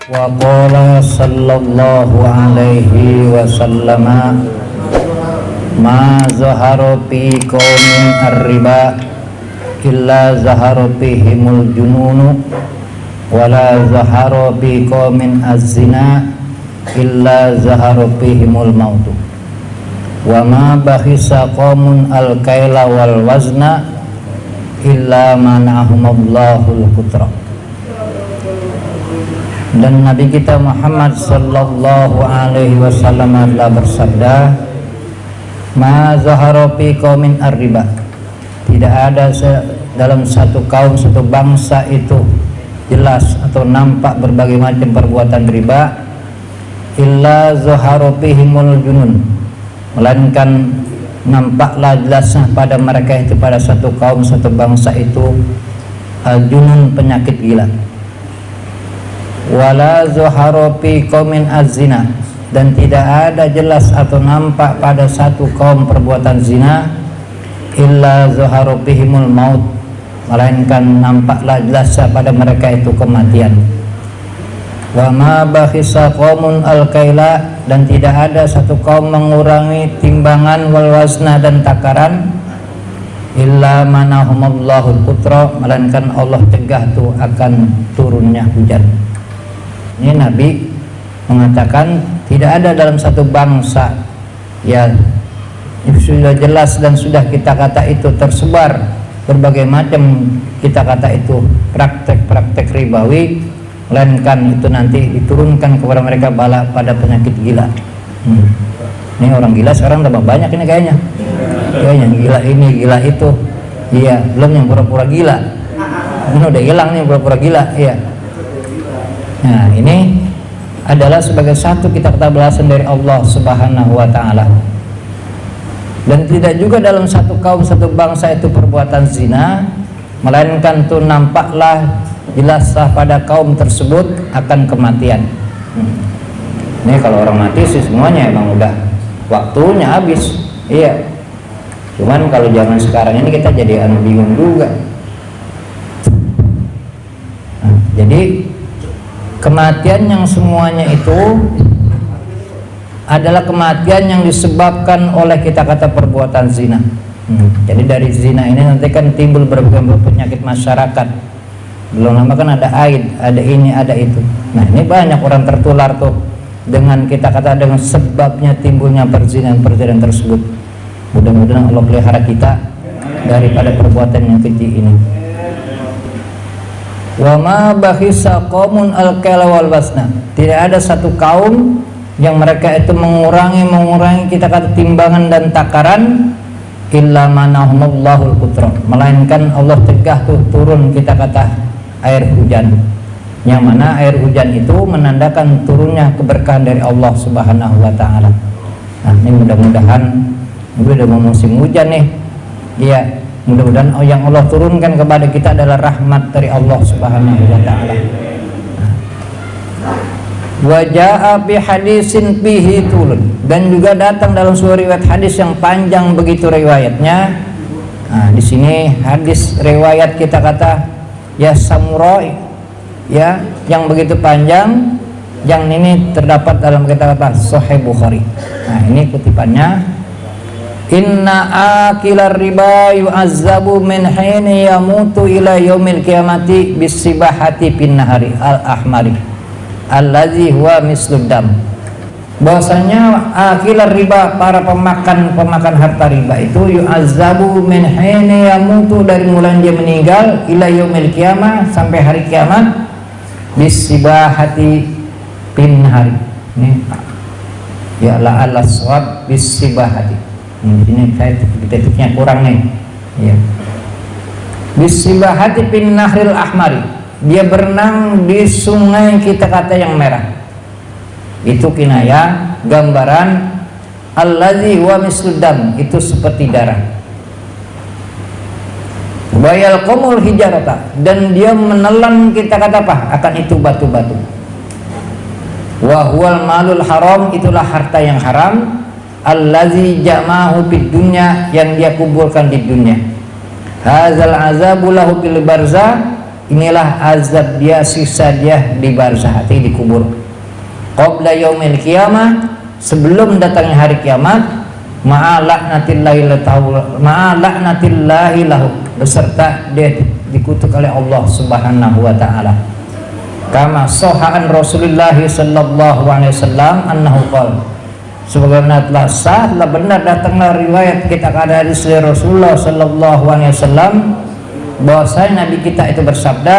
Wa qala sallallahu alaihi wasallam ma zahara fi qaumin ar-riba illa zahara fihimul jununu wala zahara fi qaumin az-zina illa zahara fihimul mautu wa ma bahisa qaumun al-kaila wal wazna illa manahumallahul qutra. Dan Nabi kita Muhammad sallallahu alaihi wasallam telah bersabda, ma zahara fi qaumin ar-riba, tidak ada dalam satu kaum, satu bangsa itu jelas atau nampak berbagai macam perbuatan riba, illa zahara fihimul junun, melainkan nampaklah jelasnya pada mereka itu, pada satu kaum, satu bangsa itu junun, penyakit gila. Wala zuhara fi qaumin az-zina, dan tidak ada jelas atau nampak pada satu kaum perbuatan zina, illa zuhara fihimul maut, melainkan nampaklah jelas pada mereka itu kematian. Wa ma bahisa qaumun al-kaila, dan tidak ada satu kaum mengurangi timbangan wal wazna dan takaran, illa manahumallahul qutra, melainkan Allah cegah tuh akan turunnya hujan. Ini Nabi mengatakan tidak ada dalam satu bangsa, ya sudah jelas dan sudah kita kata itu tersebar berbagai macam kita kata itu praktek-praktek ribawi, melainkan itu nanti diturunkan kepada mereka bala pada penyakit gila. Ini orang gila sekarang tambah banyak ini kayaknya. Ya, yang gila ini, gila itu. Iya, belum yang pura-pura gila. Ini udah hilang nih pura-pura gila, iya. Nah, ini adalah sebagai satu kita kata balasan dari Allah Subhanahu wa taala. Dan tidak juga dalam satu kaum, satu bangsa itu perbuatan zina, melainkan itu nampaklah jelaslah pada kaum tersebut akan kematian. Ini kalau orang mati sih semuanya emang udah waktunya habis. Iya. Cuman kalau zaman sekarang ini kita jadi bingung juga. Nah, jadi kematian yang semuanya itu adalah kematian yang disebabkan oleh kita kata perbuatan zina. Jadi dari zina ini nanti kan timbul berbagai penyakit masyarakat. Belum lama kan ada AIDS, ada ini, ada itu. Nah, ini banyak orang tertular tuh dengan kita kata dengan sebabnya timbulnya perzinahan tersebut. Mudah-mudahan Allah pelihara kita daripada perbuatan yang keji ini. Wa ma bahisa qaumun al-kaila wal wasna, tidak ada satu kaum yang mereka itu mengurangi kita kata timbangan dan takaran, illa manahumallahul qutra, melainkan Allah cegah tuh turun kita kata air hujan, yang mana air hujan itu menandakan turunnya keberkahan dari Allah Subhanahu wa taala. Nah, ini mudah-mudahan udah mau musim hujan nih. Iya, mudah-mudahan yang Allah turunkan kepada kita adalah rahmat dari Allah Subhanahu wa taala. Wa jaa bi hadisin fihi tulun, dan juga datang dalam sebuah riwayat hadis yang panjang begitu riwayatnya. Nah, di sini hadis riwayat kita kata ya Samura, ya yang begitu panjang, yang ini terdapat dalam kita kata Sahih Bukhari. Nah, ini kutipannya, inna akilar riba yu'azzabu min hini yamutu ila yaumil qiyamati bisibahati bin nahari al-ahmari alladzi huwa misluddam. Bahwasanya akilar riba, para pemakan harta riba itu yu'azzabu min hini yamutu, dari mulai dia meninggal, ila yaumil qiyamah, sampai hari kiamat, bisibahati bin nahari. Ini ya la al-aswab bisibahati. Ini saya titiknya kurang nih. Ya. Bisibahati bin nahril ahmari, dia berenang di sungai kita kata yang merah. Itu kinaya gambaran allazi huwa misluddam, itu seperti darah. Bayal qomul hijarata, dan dia menelan kita kata apa? Akan itu batu-batu. Wa huwal malul haram, itulah harta yang haram. Allazi jama'ahu fid dunya, yang dia kumpulkan di dunia. Hadzal azabu lahu fil barzah, inilah azab dia, siksa dia di barzah, di kubur. Qabla yaumil qiyamah, sebelum datangnya hari kiamat, ma'a la'natillahi lahu, beserta dia dikutuk oleh Allah Subhanahu wa taala. Kama sahhan Rasulullah sallallahu alaihi wasallam annahu qala, sebagaimana telah sah, telah benar datanglah riwayat kita dari Rasulullah sallallahu alaihi wasallam bahwasanya Nabi kita itu bersabda,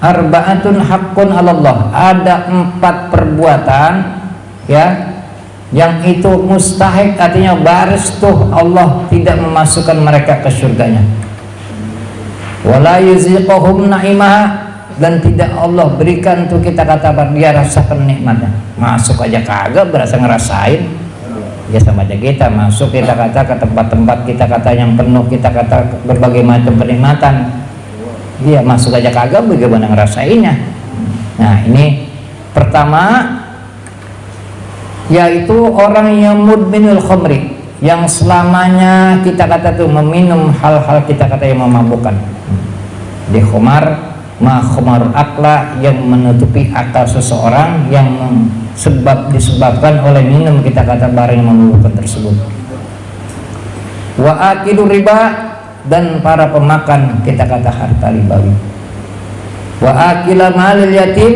arba'atun haqqun 'alallah, ada 4 perbuatan ya yang itu mustahik, artinya baris tuh Allah tidak memasukkan mereka ke surganya. Wala yuziquhum na'imaha, dan tidak Allah berikan tuh kita kata dia rasakan nikmatnya. Masuk aja kagak berasa ngerasain. Ya sama aja kita masuk, kita kata ke tempat-tempat kita kata yang penuh, kita kata berbagai macam kenikmatan, dia masuk aja kagak bagaimana ngerasainnya. Nah ini pertama, yaitu orang yang mudminul khamri, yang selamanya kita kata tuh meminum hal-hal kita kata yang memabukkan. Di khomar ma khamarul akla, yang menutupi akal seseorang, yang disebabkan oleh minum kita kata barang yang memabukkan tersebut. Wa akilu riba, dan para pemakan kita kata harta ribawi. Wa akila malil yatim,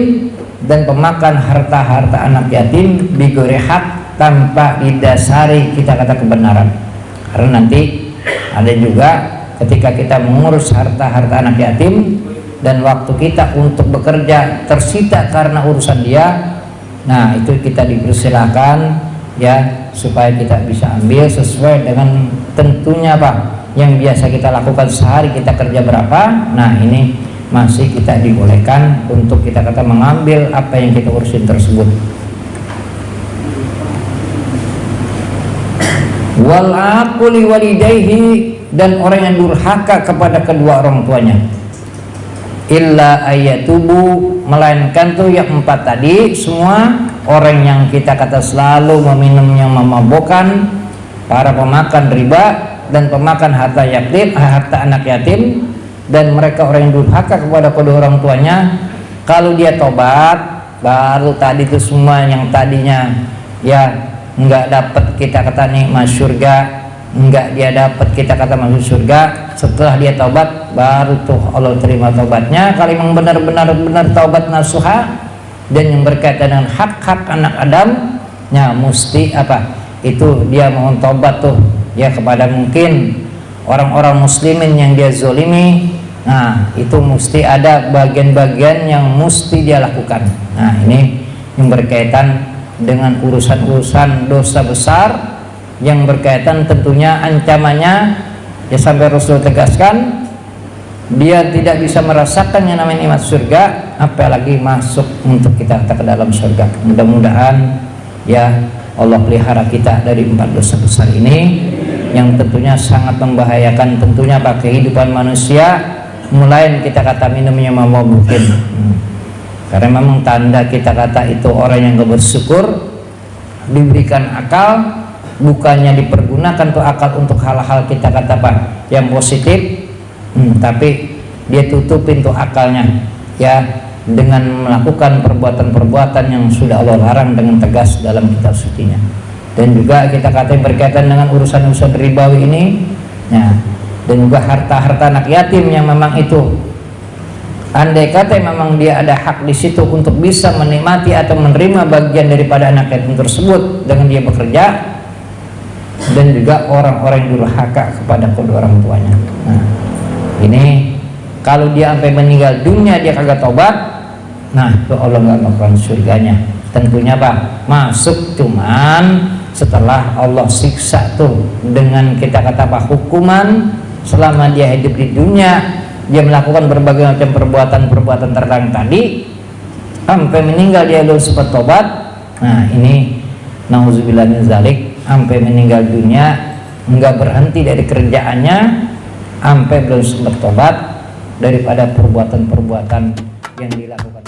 dan pemakan harta-harta anak yatim bigori hak, tanpa didasari kita kata kebenaran. Karena nanti ada juga ketika kita mengurus harta-harta anak yatim dan waktu kita untuk bekerja tersita karena urusan dia, nah itu kita dipersilakan ya supaya kita bisa ambil sesuai dengan tentunya Pak yang biasa kita lakukan sehari kita kerja berapa. Nah ini masih kita dibolehkan untuk kita kata mengambil apa yang kita urusin tersebut. Wal aquli walidayhi, dan orang yang durhaka kepada kedua orang tuanya. Illa ayatubu, melainkan tuh yang 4 tadi semua, orang yang kita kata selalu meminum yang memabukkan, para pemakan riba dan pemakan harta yatim, harta anak yatim, dan mereka orang yang durhaka kepada kedua orang tuanya. Kalau dia tobat, baru tadi itu semua yang tadinya ya enggak dapat kita kata nikmat surga, enggak dia dapat kita kata masuk surga, setelah dia tobat baru tuh Allah terima tobatnya. Kalau memang benar-benar tobat nasuha dan yang berkaitan dengan hak-hak anak Adam, ya mesti apa itu dia mohon tobat tuh ya kepada mungkin orang-orang muslimin yang dia zolimi. Nah itu mesti ada bagian-bagian yang mesti dia lakukan. Nah ini yang berkaitan dengan urusan-urusan dosa besar yang berkaitan tentunya ancamannya ya sampai Rasul tegaskan dia tidak bisa merasakan yang namanya nikmat surga, apalagi masuk untuk kita ke dalam surga. Mudah-mudahan ya Allah pelihara kita dari 4 dosa besar ini yang tentunya sangat membahayakan tentunya bagi kehidupan manusia, mulai kita kata minumnya memabukkan. Karena memang tanda kita kata itu orang yang gak bersyukur, diberikan akal, bukannya dipergunakan tuh akal untuk hal-hal kita kata apa yang positif, tapi dia tutupin tuh akalnya ya dengan melakukan perbuatan-perbuatan yang sudah Allah larang dengan tegas dalam kitab sucinya. Dan juga kita kata berkaitan dengan urusan-urusan ribawi ini ya, dan juga harta-harta anak yatim yang memang itu andai kata memang dia ada hak di situ untuk bisa menikmati atau menerima bagian daripada anak yatim tersebut dengan dia bekerja, dan juga orang-orang yang durhaka kepada kedua orang tuanya. Nah, ini kalau dia sampai meninggal dunia dia kagak tobat, nah itu Allah nggak bakalan surganya. Tentunya Pak masuk cuman setelah Allah siksa tuh dengan kita kata apa hukuman selama dia hidup di dunia. Dia melakukan berbagai macam perbuatan-perbuatan terlarang tadi sampai meninggal dia belum sempat tobat. Nah ini nauzubillah min zalik, sampai meninggal dunia enggak berhenti dari kerjaannya sampai belum sempat tobat daripada perbuatan-perbuatan yang dilakukan.